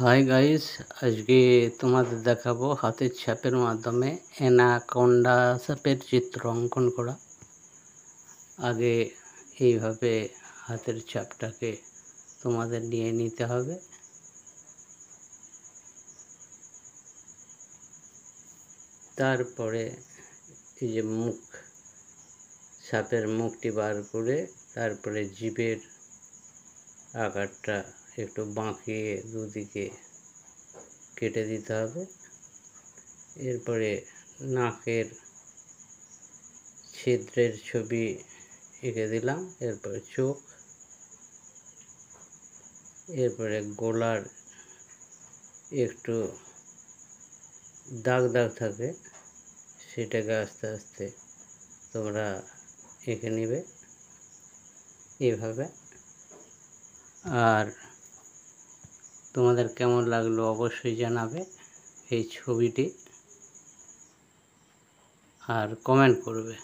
Hi guys, আজকে তোমাদের দেখাবো হাতের ছাপের মাধ্যমে অ্যানাকোন্ডা সাপের চিত্র অঙ্কন করা। আগে এইভাবে হাতের ছাপটাকে তোমাদের নিয়ে নিতে হবে। তারপরে এই যে সাপের মুখটি বার করে তারপরে জিভের আকারটা একটু বাঁকিয়ে দুদিকে কেটে দিতে হবে। এরপরে নাকের ছিদ্রের ছবি এঁকে দিলাম। এরপরে চোখ, এরপরে গলার একটু দাগ দাগ থাকে, সেটাকে আস্তে আস্তে তোমরা এঁকে নেবে এইভাবে। আর তোমাদের কেমন লাগলো অবশ্যই জানাবে এই ছবিটি, আর কমেন্ট করবে।